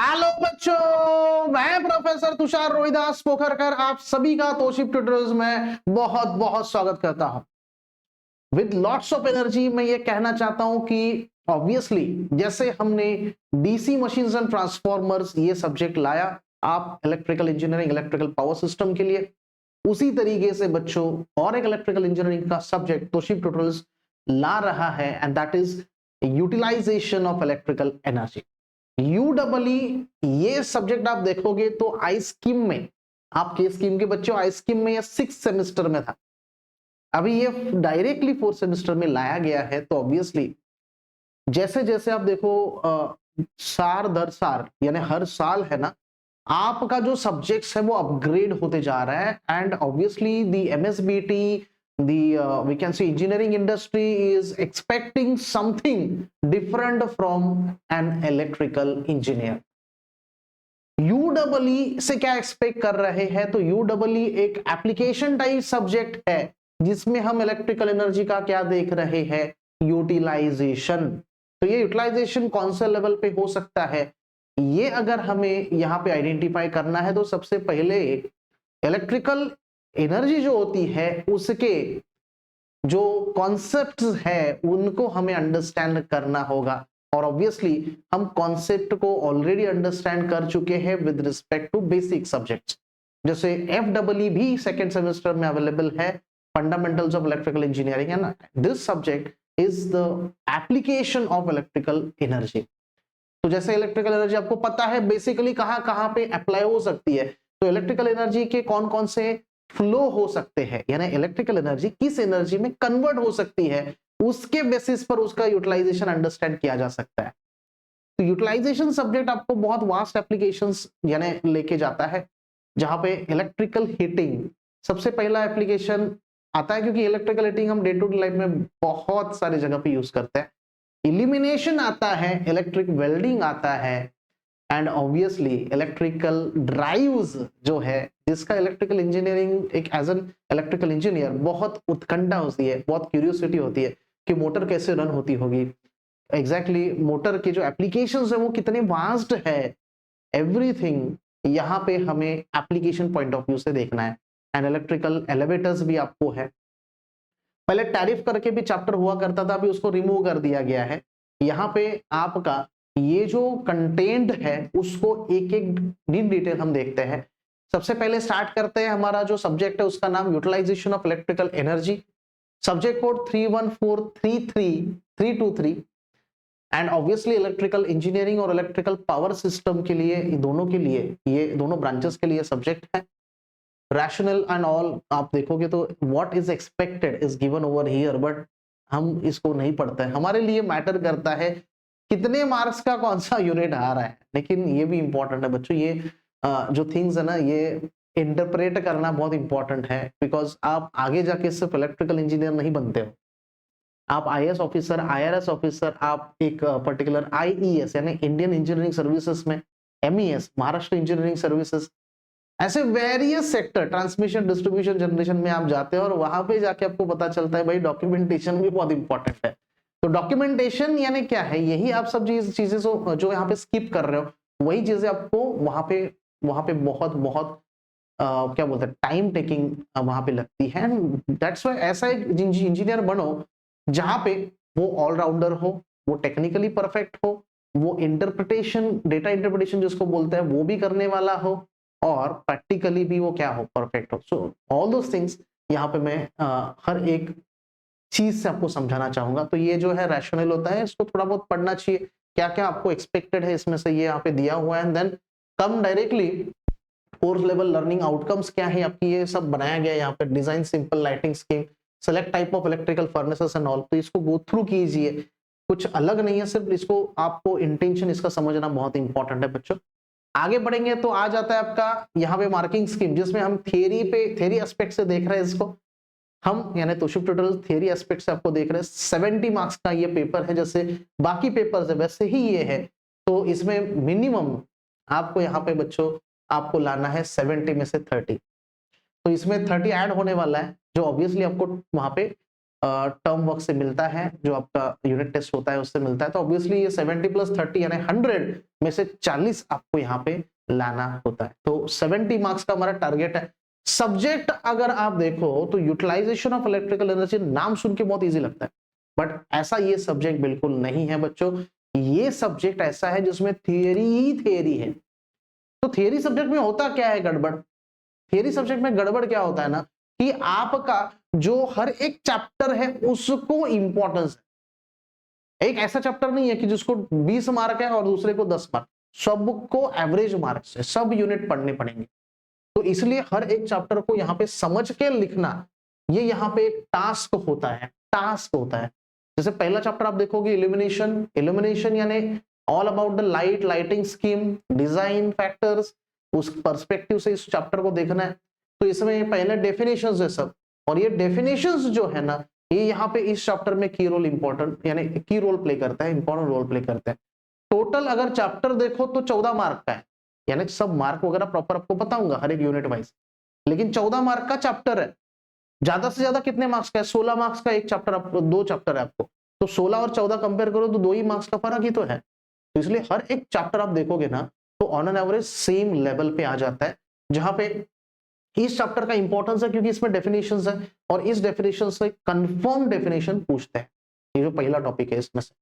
Hello बच्चों, मैं professor Tushar Rohidas Pokharkar आप सभी का तोशिप ट्यूटोरियल्स में बहुत बहुत स्वागत करता हूं। विद लॉट्स ऑफ एनर्जी मैं ये कहना चाहता हूं कि ऑब्वियसली जैसे हमने डीसी मशीन्स एंड ट्रांसफॉर्मर्स ये सब्जेक्ट लाया आप electrical engineering electrical power system के लिए, उसी तरीके से बच्चों और एक इलेक्ट्रिकल इंजीनियरिंग का सब्जेक्ट तोशिप ट्यूटोरियल्स ला रहा है and that is utilization of electrical energy. यूडब्ल्यू ये सब्जेक्ट आप देखोगे तो आई स्कीम में, आपके स्कीम के बच्चों आई स्कीम में ये 6 सेमेस्टर में था, अभी ये डायरेक्टली 4 सेमेस्टर में लाया गया है। तो ऑब्वियसली जैसे जैसे आप देखो साल दर साल यानी हर साल है ना, आपका जो सब्जेक्ट्स है वो अपग्रेड होते जा रहा है and obviously the MSBT we can say engineering industry is expecting something different from an electrical engineer। UW से क्या एक्सपेक्ट कर रहे हैं? तो यूडब्ल्यू एक एप्लीकेशन टाइप सब्जेक्ट है जिसमें हम इलेक्ट्रिकल एनर्जी का क्या देख रहे हैं? यूटिलाइजेशन। तो ये यूटिलाइजेशन कौन से लेवल पे हो सकता है, ये अगर हमें यहाँ पे आइडेंटिफाई करना है तो सबसे पहले इलेक्ट्रिकल एनर्जी जो होती है उसके जो कॉन्सेप्ट्स है उनको हमें अंडरस्टैंड करना होगा और ऑब्वियसली हम कॉन्सेप्ट को ऑलरेडी अंडरस्टैंड कर चुके हैं with respect to basic subjects. जैसे एफडब्ल्यू भी सेकेंड सेमेस्टर में अवेलेबल है, फंडामेंटल्स ऑफ इलेक्ट्रिकल इंजीनियरिंग, है ना। This subject is the application of electrical energy. तो जैसे इलेक्ट्रिकल एनर्जी आपको पता है बेसिकली कहाँ कहाँ पे अप्लाई हो सकती है, तो इलेक्ट्रिकल एनर्जी के कौन कौन से फ्लो हो सकते हैं, यानी इलेक्ट्रिकल एनर्जी किस एनर्जी में कन्वर्ट हो सकती है, उसके बेसिस पर उसका यूटिलाइजेशन अंडरस्टैंड किया जा सकता है। तो यूटिलाइजेशन सब्जेक्ट आपको बहुत वास्ट एप्लीकेशंस यानी लेके जाता है, जहां पे इलेक्ट्रिकल हीटिंग सबसे पहला एप्लीकेशन आता है, क्योंकि इलेक्ट्रिकल हीटिंग हम डे टू डे लाइफ में बहुत सारी जगह पे यूज करते हैं। इल्यूमिनेशन आता है, इलेक्ट्रिक वेल्डिंग आता है एंड ऑब्वियसली इलेक्ट्रिकल ड्राइव्स जो है, जिसका इलेक्ट्रिकल इंजीनियरिंग एक एज एन इलेक्ट्रिकल इंजीनियर बहुत उत्कंठा होती है, बहुत क्यूरियोसिटी होती है कि मोटर कैसे रन होती होगी, एग्जैक्टली मोटर के जो एप्लीकेशंस है वो कितने वास्ट है, एवरीथिंग यहाँ पे हमें एप्लीकेशन पॉइंट ऑफ व्यू से देखना है। एंड इलेक्ट्रिकल एलिवेटर्स भी आपको है, पहले टैरिफ करके भी चैप्टर हुआ करता था, अभी उसको रिमूव कर दिया गया है। यहाँ पे आपका ये जो कंटेंट है उसको एक एक इन डिटेल हम देखते हैं। सबसे पहले स्टार्ट करते हैं, हमारा जो सब्जेक्ट है उसका नाम utilisation of electrical energy, subject code 31433323 and obviously electrical engineering और इलेक्ट्रिकल पावर सिस्टम के लिए, दोनों के लिए, ये दोनों ब्रांचेस के लिए सब्जेक्ट है। रैशनल एंड ऑल आप देखोगे तो what is expected is given over here, but हम इसको नहीं पढ़ते हैं। हमारे लिए मैटर करता है कितने मार्क्स का कौन सा यूनिट आ रहा है, लेकिन ये भी इंपॉर्टेंट है बच्चों, ये जो थिंग्स है ना ये इंटरप्रेट करना बहुत इंपॉर्टेंट है, बिकॉज आप आगे जाके सिर्फ इलेक्ट्रिकल इंजीनियर नहीं बनते हो, आप आईएएस ऑफिसर, आईआरएस ऑफिसर, आप एक पर्टिकुलर आईईएस यानी इंडियन इंजीनियरिंग सर्विसेज में, एमईएस महाराष्ट्र इंजीनियरिंग सर्विसेज, ऐसे various sector, transmission distribution generation में आप जाते हैं और वहां पे जाके आपको पता चलता है भाई डॉक्यूमेंटेशन भी बहुत इंपॉर्टेंट है। तो डॉक्यूमेंटेशन यानी क्या है, यही आप सब चीजें जो यहाँ पे स्किप कर रहे हो, वही चीजें आपको वहां पे बहुत बहुत क्या बोलते हैं टाइम टेकिंग वहां पे लगती है। दैट्स व्हाई ऐसा एक इंजीनियर बनो जहां पे वो ऑलराउंडर हो, वो टेक्निकली परफेक्ट हो, वो इंटरप्रिटेशन, डेटा इंटरप्रिटेशन जिसको बोलते हैं वो भी करने वाला हो, और प्रैक्टिकली भी वो क्या हो, परफेक्ट हो। सो ऑल दोस थिंग्स यहाँ पे मैं हर एक चीज से आपको समझाना चाहूंगा। तो ये जो है रैशनल होता है, इसको थोड़ा बहुत पढ़ना चाहिए, क्या क्या आपको एक्सपेक्टेड है इसमें से, ये यहाँ पे दिया हुआ है। And then come directly course level learning outcomes क्या है आपकी, ये सब बनाया गया है यहाँ पे। Design simple lighting scheme, select type of electrical furnaces and all, तो इसको गो थ्रू कीजिए, कुछ अलग नहीं है, सिर्फ इसको आपको इंटेंशन इसका समझना बहुत इंपॉर्टेंट है बच्चों। आगे बढ़ेंगे तो आ जाता है आपका यहाँ पे मार्किंग स्कीम, जिसमें हम थ्योरी एस्पेक्ट से देख रहे हैं इसको, हम यानी तोशिप ट्यूटोरियल थ्योरी एस्पेक्ट से आपको देख रहे हैं। 70 मार्क्स का ये पेपर है, जैसे बाकी पेपर्स है वैसे ही ये है। तो इसमें मिनिमम आपको यहाँ पे बच्चों आपको लाना है 70 में से 30, तो इसमें 30 ऐड होने वाला है, जो ऑब्वियसली आपको वहां पे टर्म वर्क से मिलता है, जो आपका यूनिट टेस्ट होता है उससे मिलता है। तो ऑब्वियसली ये 70+30 यानी 100 में से 40 आपको यहाँ पे लाना होता है। तो 70 मार्क्स का हमारा टारगेट है। सब्जेक्ट अगर आप देखो तो यूटिलाइजेशन ऑफ इलेक्ट्रिकल एनर्जी नाम सुन के बहुत इजी लगता है, बट ऐसा ये सब्जेक्ट बिल्कुल नहीं है बच्चों। ये सब्जेक्ट ऐसा है जिसमें थियरी ही थियरी है। तो थियरी सब्जेक्ट में होता क्या है गड़बड़, थियरी सब्जेक्ट में गड़बड़ क्या होता है ना कि आपका जो हर एक चैप्टर है उसको इंपॉर्टेंस है। एक ऐसा चैप्टर नहीं है कि जिसको 20 मार्क है और दूसरे को 10 मार्क, सबको एवरेज मार्क्स है, सब यूनिट पढ़ने पड़ेंगे। तो इसलिए हर एक चैप्टर को यहाँ पे समझ के लिखना, ये यहाँ पे एक टास्क होता है, टास्क होता है। जैसे पहला चैप्टर आप देखोगे इल्यूमिनेशन, इल्यूमिनेशन यानी all about the light, lighting scheme, design factors, उस पर्सपेक्टिव से इस चैप्टर को देखना है। तो इसमें पहले डेफिनेशंस है सब, और ये डेफिनेशंस जो है ना ये यहाँ पे इस चैप्टर में की रोल इंपॉर्टेंट यानी की रोल प्ले करता है, इंपॉर्टेंट रोल प्ले करता है। टोटल अगर चैप्टर देखो तो 14 मार्क का है, यानी सब मार्क वगैरह प्रॉपर आपको बताऊंगा हर एक यूनिट वाइज, लेकिन 14 मार्क का चैप्टर है। ज्यादा से ज्यादा कितने मार्क्स का है, 16 मार्क्स का एक चैप्टर, आपको 2 चैप्टर है आपको, तो 16 और 14 कंपेयर करो तो 2 ही मार्क्स का फर्क ही तो है। तो इसलिए हर एक चैप्टर आप देखोगे ना तो on an average same level पे आ जाता है, जहां पे इस चैप्टर का इंपॉर्टेंस है क्योंकि इसमें डेफिनेशंस है और इस डेफिनेशन से कंफर्म डेफिनेशन पूछते हैं। ये जो पहला टॉपिक है इसमें से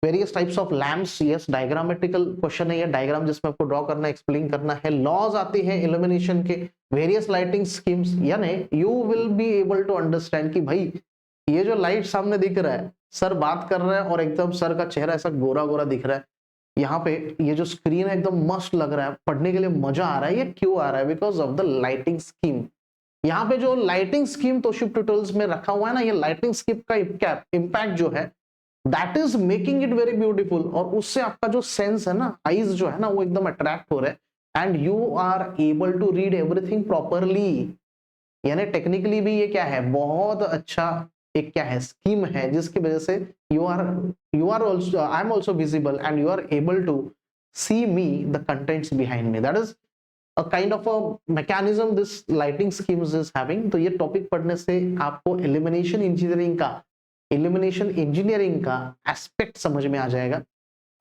various types of lamps, yes diagrammatical question है ये, डायग्राम जिसमें आपको ड्रॉ करना, एक्सप्लेन करना है। लॉज आते हैं इल्यूमिनेशन के, वेरियस लाइटिंग स्कीम्स, यानी you will be able to understand कि भाई ये जो लाइट सामने दिख रहा है, सर बात कर रहा है और एकदम सर का चेहरा ऐसा गोरा गोरा दिख रहा है, यहाँ पे ये जो स्क्रीन है एकदम मस्त लग रहा है, पढ़ने के लिए मजा आ रहा है। ये क्यों आ रहा है? Because of the lighting scheme. यहाँ पे जो लाइटिंग स्कीम तोशिब ट्यूटोरियल्स में रखा हुआ है ना, ये लाइटिंग स्कीम का इम्पैक्ट जो है that is making it very beautiful, और उससे आपका जो सेंस है ना, आईज जो है ना, वो एकदम अट्रैक्ट हो रहा है and you are able to read everything properly. यानी टेक्निकली भी ये क्या है, बहुत अच्छा एक क्या है स्कीम है, जिसकी वजह से you are also, I am also visible and you are able to see me the contents behind me. That is a kind of a mechanism this lighting schemes is having। तो ये topic पढ़ने से आपको illumination engineering का aspect समझ में आ जाएगा।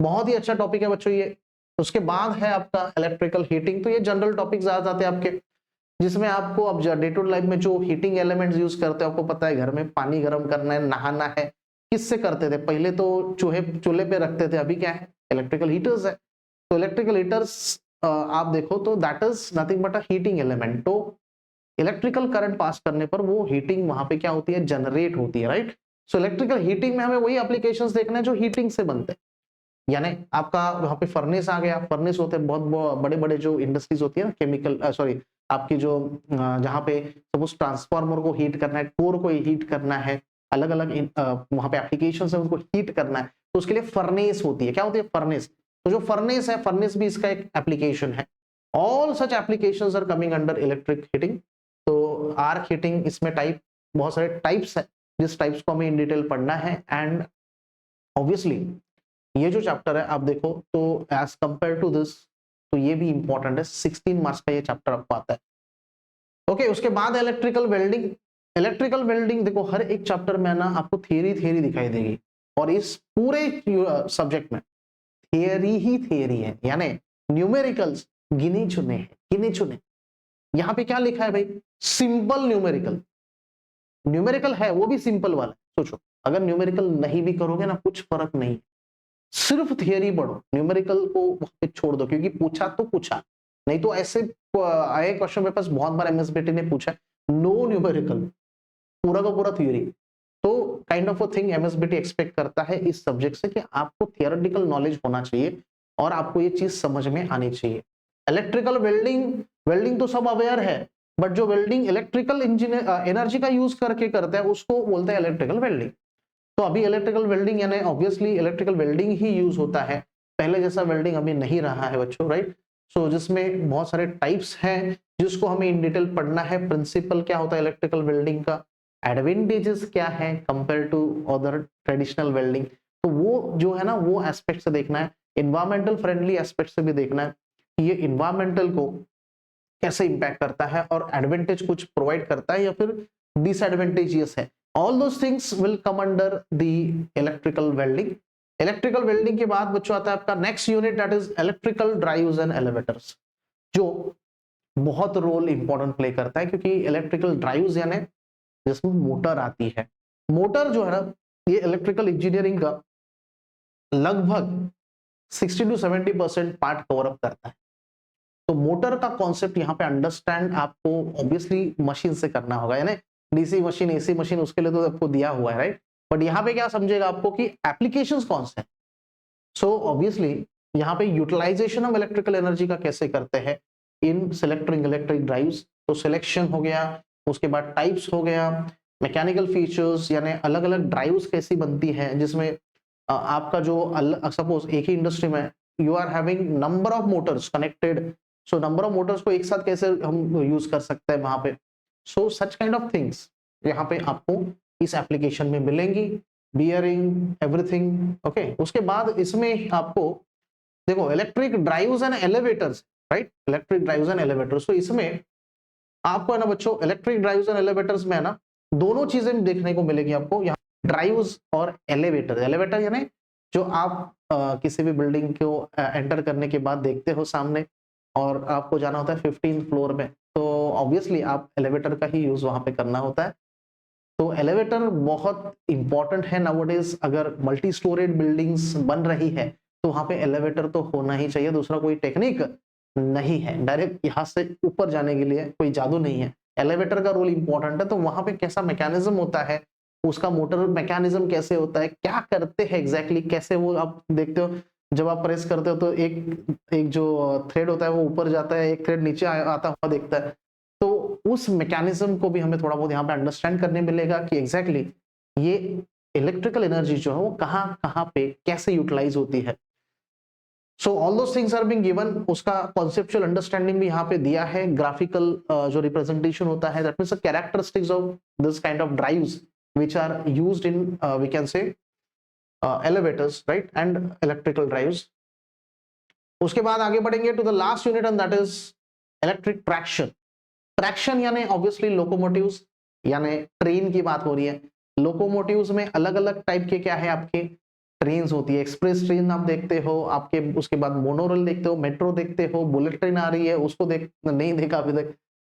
बहुत ही अच्छा टॉपिक है बच्चों ये। उसके बाद है आपका इलेक्ट्रिकल हीटिंग। तो ये जनरल टॉपिक्स आ जाते हैं आपके, जिसमें आपको अब डे टू लाइफ में जो हीटिंग एलिमेंट्स यूज करते हैं, आपको पता है घर में पानी गर्म करना है, नहाना है, किससे करते थे? पहले तो चूल्हे पे रखते थे, अभी क्या है, इलेक्ट्रिकल हीटर्स है। तो इलेक्ट्रिकल हीटर्स आप देखो तो that is nothing but a heating element. तो इलेक्ट्रिकल करंट पास करने पर वो हीटिंग वहां पे क्या होती है, जनरेट होती है, राइट। सो इलेक्ट्रिकल हीटिंग में हमें वही एप्लीकेशंस देखना है जो हीटिंग से बनते हैं। यानी आपका वहां पे फर्नेस आ गया, फर्नेस होते हैं बहुत बड़े बड़े जो इंडस्ट्रीज होती है ना, केमिकल सॉरी आपकी जो जहाँ पे सपोज ट्रांसफार्मर को हीट करना है, कोर को हीट करना है, अलग अलग वहां पे एप्लीकेशन है उनको हीट करना है, तो उसके लिए फर्नेस होती है। क्या होती है? फर्नेस। तो जो फर्नेस है, फर्नेस भी इसका एक एप्लीकेशन है। All such applications are coming under electric heating. तो आर्क हीटिंग, इसमें टाइप बहुत सारे टाइप्स है, जिस टाइप्स को हमें इन डिटेल पढ़ना है। एंड ऑब्वियसली ये जो चैप्टर है आप देखो तो एज कंपेयर टू दिस, तो ये भी इंपॉर्टेंट है, 16 मार्क्स का ये चैप्टर आपको आता है। ओके, उसके बाद इलेक्ट्रिकल वेल्डिंग। इलेक्ट्रिकल वेल्डिंग देखो हर एक चैप्टर में ना आपको थियरी दिखाई देगी, और इस पूरे सब्जेक्ट में थियरी ही थियरी है, यानी न्यूमेरिकल्स गिने चुने हैं, गिने चुने। यहाँ पे क्या लिखा है भाई? Simple numerical. न्यूमेरिकल है वो भी सिंपल वाला। सोचो अगर न्यूमेरिकल नहीं भी करोगे ना, कुछ फर्क नहीं, सिर्फ थियरी पढ़ो, न्यूमेरिकल को वहां पे छोड़ दो, क्योंकि पूछा तो पूछा, नहीं तो ऐसे आए क्वेश्चन पेपर्स बहुत बार एमएसबीटी ने पूछा, नो न्यूमेरिकल, पूरा का पूरा थियरी। तो kind of a thing MSBT expect करता है इस सब्जेक्ट से कि आपको थियोरेटिकल नॉलेज होना चाहिए और आपको ये चीज समझ में आनी चाहिए। इलेक्ट्रिकल वेल्डिंग तो सब अवेयर है, बट जो वेल्डिंग इलेक्ट्रिकल इंजीनियर एनर्जी का यूज करके करता है उसको बोलते हैं इलेक्ट्रिकल वेल्डिंग। तो अभी इलेक्ट्रिकल वेल्डिंग यानी ऑब्वियसली इलेक्ट्रिकल वेल्डिंग ही यूज होता है, पहले जैसा वेल्डिंग अभी नहीं रहा है बच्चों, राइट। सो जिसमें बहुत सारे टाइप्स हैं जिसको हमें इन डिटेल पढ़ना है। प्रिंसिपल क्या होता है इलेक्ट्रिकल वेल्डिंग का, एडवांटेजेस क्या है compare to other traditional welding, तो वो जो है ना वो एस्पेक्ट से देखना है। इन्वायरमेंटल फ्रेंडली एस्पेक्ट से भी देखना है, ये इन्वायरमेंटल को कैसे इंपैक्ट करता है और एडवांटेज कुछ प्रोवाइड करता है या फिर डिसएडवांटेजियस है, all those things will come under the electrical welding. Electrical welding के बाद बच्चों आता है आपका next unit, that is electrical drives and elevators, जो बहुत रोल इंपॉर्टेंट प्ले करता है, क्योंकि इलेक्ट्रिकल ड्राइव्स यानी जिसमें मोटर आती है। मोटर जो है ना, ये इलेक्ट्रिकल इंजीनियरिंग का लगभग 60 to 70% पार्ट कवर अप करता है। तो मोटर का कॉन्सेप्ट यहाँ पे अंडरस्टैंड आपको ऑब्वियसली मशीन से करना होगा, यानी डीसी मशीन, एसी मशीन, उसके लिए तो आपको दिया हुआ है, राइट। बट यहाँ पे क्या समझेगा आपको कि एप्लीकेशंस कौन से हैं। सो ऑब्वियसली यहाँ पे यूटिलाइजेशन ऑफ इलेक्ट्रिकल एनर्जी का कैसे करते हैं इन सिलेक्टिंग इलेक्ट्रिक ड्राइव्स। तो सिलेक्शन हो गया, उसके बाद टाइप्स हो गया, मैकेनिकल फीचर्स यानी अलग अलग ड्राइव्स कैसी बनती हैं, जिसमें आपका जो सपोज एक ही इंडस्ट्री में you are having number of motors connected, so number of motors को एक साथ कैसे हम यूज कर सकते हैं वहां पे। सो सच काइंड ऑफ थिंग्स यहाँ पे आपको इस एप्लीकेशन में मिलेंगी, बियरिंग एवरीथिंग, ओके। उसके बाद इसमें आपको देखो electric drives and elevators, right, electric drives and elevators. तो इसमें आपको है ना बच्चों, इलेक्ट्रिक ड्राइव्स एंड एलिवेटर्स में है ना दोनों चीजें देखने को मिलेगी आपको यहाँ, ड्राइव्स और एलिवेटर। एलिवेटर यानी जो आप किसी भी बिल्डिंग को एंटर करने के बाद देखते हो सामने, और आपको जाना होता है 15th फ्लोर में, तो ऑब्वियसली आप एलिवेटर का ही यूज वहां पे करना होता है। तो एलिवेटर बहुत इंपॉर्टेंट है नाउअडेज। अगर मल्टी स्टोरेड बिल्डिंग्स बन रही है तो वहां पे एलिवेटर तो होना ही चाहिए, दूसरा कोई टेक्निक नहीं है। डायरेक्ट यहाँ से ऊपर जाने के लिए कोई जादू नहीं है, एलिवेटर का रोल इंपॉर्टेंट है। तो वहां पे कैसा मैकेनिज्म होता है, उसका मोटर मैकेनिज्म कैसे होता है, क्या करते हैं एग्जैक्टली, कैसे वो आप देखते हो जब आप प्रेस करते हो तो एक एक जो थ्रेड होता है वो ऊपर जाता है, एक थ्रेड नीचे आता हुआ दिखता है। तो उस मैकेनिज्म को भी हमें थोड़ा बहुत यहाँ पे अंडरस्टैंड करने मिलेगा कि एग्जैक्टली ये इलेक्ट्रिकल एनर्जी जो है वो कहाँ कहाँ पे कैसे यूटिलाइज होती है। So all those things are being given, उसका कॉन्सेप्चुअल अंडरस्टैंडिंग भी यहाँ पे दिया है, ग्राफिकल जो रिप्रेजेंटेशन होता है, that means the characteristics of this kind of drives which are used in we can say elevators, right, and electrical drives. उसके बाद आगे बढ़ेंगे to the last unit and that is electric traction. Traction यानी obviously locomotives, यानी train की बात हो रही है। लोकोमोटिव्स में अलग अलग टाइप के क्या है आपके ट्रेन होती है, एक्सप्रेस ट्रेन आप देखते हो आपके, उसके बाद मोनोरेल देखते हो, मेट्रो देखते हो, बुलेट ट्रेन आ रही है, उसको नहीं देखा अभी तक,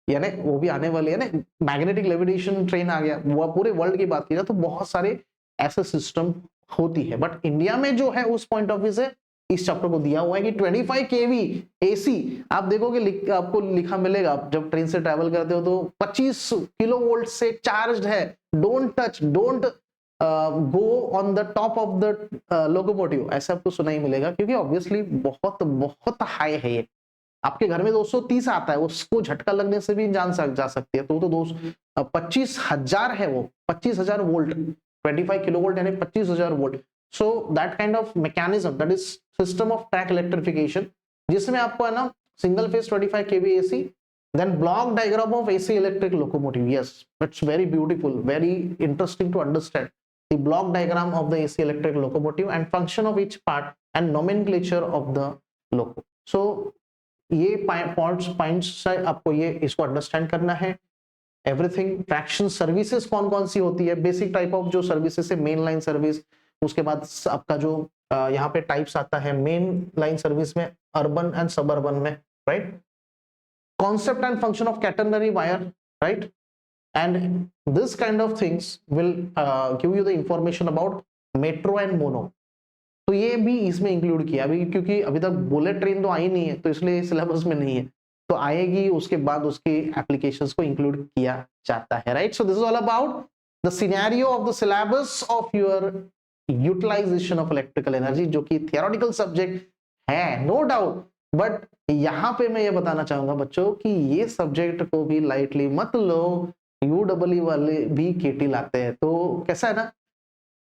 यानी वो भी आने वाली है ना। मैग्नेटिक लेविटेशन ट्रेन आ गया, वो पूरे वर्ल्ड की बात की जाए तो बहुत सारे ऐसे सिस्टम होती है। बट इंडिया में जो है उस पॉइंट ऑफ व्यू से इस चैप्टर को दिया हुआ है कि 25 kV AC आप देखोगे, आपको लिखा मिलेगा जब ट्रेन से ट्रैवल करते हो तो 25 किलोवोल्ट से चार्ज्ड है, don't touch, don't go on the top of the locomotive, ऐसा आपको सुना ही मिलेगा, क्योंकि ऑब्वियसली बहुत बहुत हाई है ये। आपके घर में 230 आता है, उसको झटका लगने से भी जा सकती है, तो 25,000 है, वो 25,000 वोल्ट, 25 किलो वोल्ट यानी 25,000 volt. So that kind of mechanism, that is system of track electrification, जिसमें आपको है ना single phase 25 kV AC, then block diagram of AC electric locomotive. Yes, it's very beautiful, very interesting to understand the block diagram of the AC electric locomotive and function of each part and nomenclature of the loco. So ये points से आपको ये इसको understand करना है। Everything traction services कौन कौन सी होती है, बेसिक टाइप ऑफ जो सर्विसेज है, मेन लाइन सर्विस, उसके बाद आपका जो यहाँ पे टाइप्स आता है मेन लाइन सर्विस में, अर्बन एंड सबअर्बन में, right. Concept and function of catenary wire, right, and this kind of things will give you the information about metro and mono. तो ये भी इसमें इंक्लूड किया अभी, क्योंकि अभी तक बुलेट ट्रेन तो आई नहीं है, तो इसलिए सिलेबस में नहीं है, तो आएगी उसके बाद उसके एप्लीकेशंस को इंक्लूड किया जाता है, right. So this is all about the scenario of the syllabus of your utilisation of electrical energy, जो कि थियोरेटिकल सब्जेक्ट है नो डाउट, बट यहाँ पे मैं ये बताना चाहूंगा बच्चों कि ये सब्जेक्ट को भी लाइटली मत लो, यूडब्ल्यू वाले भी केटी लाते हैं, तो कैसा है ना,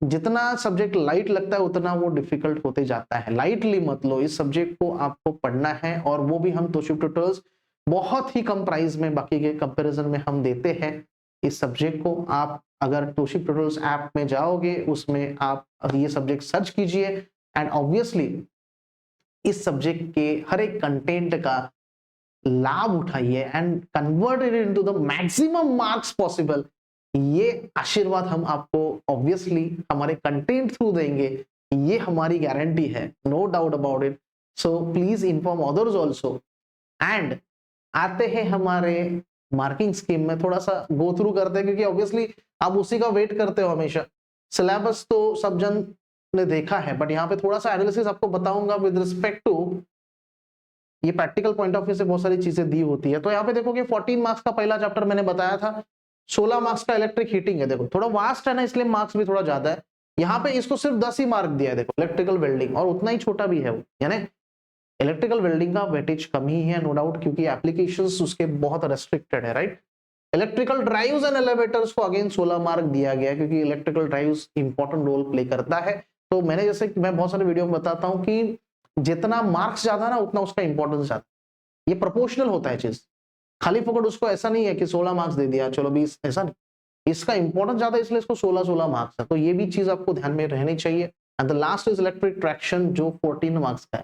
जितना सब्जेक्ट लाइट लगता है उतना वो डिफिकल्ट होते जाता है। लाइटली मत लो, इस सब्जेक्ट को आपको पढ़ना है, और वो भी हम तोशिब ट्यूटर्स बहुत ही कम प्राइस में बाकी के कंपैरिजन में हम देते हैं इस सब्जेक्ट को। आप अगर तोशिब ट्यूटर्स ऐप में जाओगे, उसमें आप ये सब्जेक्ट सर्च कीजिए, एंड ऑब्वियसली इस सब्जेक्ट के हर एक कंटेंट का लाभ उठाइए and convert it into the maximum marks possible. ये आशीर्वाद हम आपको ऑब्वियसली हमारे कंटेंट थ्रू देंगे, ये हमारी गारंटी है, no doubt about it. So please inform others also. And आते हैं हमारे मार्किंग स्कीम में, थोड़ा सा गो थ्रू करते हैं क्योंकि ऑब्वियसली आप उसी का वेट करते हो हमेशा। सिलेबस तो सब जन ने देखा है, बट यहाँ पे थोड़ा सा एनालिसिस आपको बताऊंगा विद रिस्पेक्ट टू ये प्रैक्टिकल पॉइंट ऑफ व्यू से बहुत सारी चीजें दी होती है। तो यहाँ पे देखोगे 14 मार्क्स का पहला चैप्टर मैंने बताया था, 16 मार्क्स का इलेक्ट्रिक हीटिंग है। देखो थोड़ा वास्ट है ना, इसलिए मार्क्स भी थोड़ा ज्यादा है। यहाँ पे इसको सिर्फ 10 ही मार्क दिया है, देखो इलेक्ट्रिकल वेल्डिंग, और उतना ही छोटा भी है वो, यानी इलेक्ट्रिकल वेल्डिंग का वेटेज कम ही है नो डाउट, क्योंकि एप्लीकेशंस उसके बहुत रेस्ट्रिक्टेड है, right. Electrical drives and elevators को अगेन 16 मार्क दिया गया है, क्योंकि electrical drives important role play करता है। तो मैंने जैसे मैं बहुत सारे वीडियो में बताता हूँ कि जितना मार्क्स ज्यादा ना उतना उसका इंपॉर्टेंस ज्यादा, ये प्रोपोर्शनल होता है चीज, खाली फोकट उसको ऐसा नहीं है कि 16 मार्क्स दे दिया चलो 20, ऐसा नहीं, इसका इंपॉर्टेंस ज्यादा है इसलिए इसको 16 मार्क्स है। तो ये भी चीज आपको ध्यान में रहनी चाहिए। And the last is electric traction जो 14 मार्क्स का है।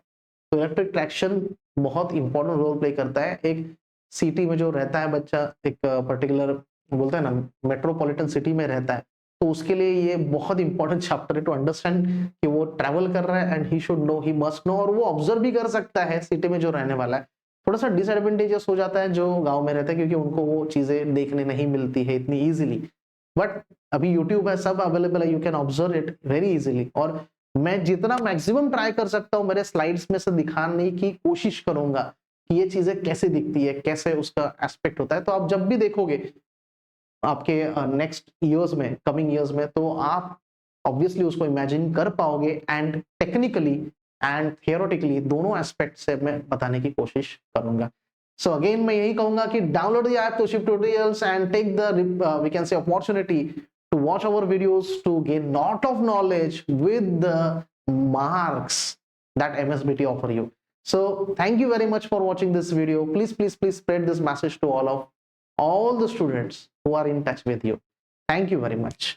तो इलेक्ट्रिक ट्रैक्शन बहुत इंपॉर्टेंट रोल प्ले करता है। एक सिटी में जो रहता है बच्चा, एक पर्टिकुलर बोलते हैं ना मेट्रोपॉलिटन सिटी में रहता है, तो उसके लिए ये बहुत इंपॉर्टेंट चैप्टर है टू अंडरस्टैंड कि वो ट्रैवल कर रहा है and he should know, he must know, और वो ऑब्जर्व भी कर सकता है सिटी में जो रहने वाला है। थोड़ा सा डिसएडवांटेजेस हो जाता है जो गांव में रहता है, क्योंकि उनको वो चीजें देखने नहीं मिलती है इतनी इजीली, बट अभी यूट्यूब है, सब अवेलेबल है, you can observe it very easily. और मैं जितना मैक्सिमम ट्राई कर सकता हूँ मेरे स्लाइड्स में से दिखाने की कोशिश करूंगा कि ये चीजें कैसे दिखती है, कैसे उसका एस्पेक्ट होता है। तो आप जब भी देखोगे आपके नेक्स्ट ईयर्स में, कमिंग ईयर्स में, तो आप ऑब्वियसली उसको इमेजिन कर पाओगे, एंड टेक्निकली एंड थियोरेटिकली दोनों एस्पेक्ट से मैं बताने की कोशिश करूंगा। सो अगेन मैं यही कहूंगा कि डाउनलोड द ऐप तोशिब tutorials and take the we can say opportunity to watch our videos to gain lot of knowledge with the marks that MSBT offer you. So thank you very much for watching this video. Please spread this message to all the students who are in touch with you. Thank you very much.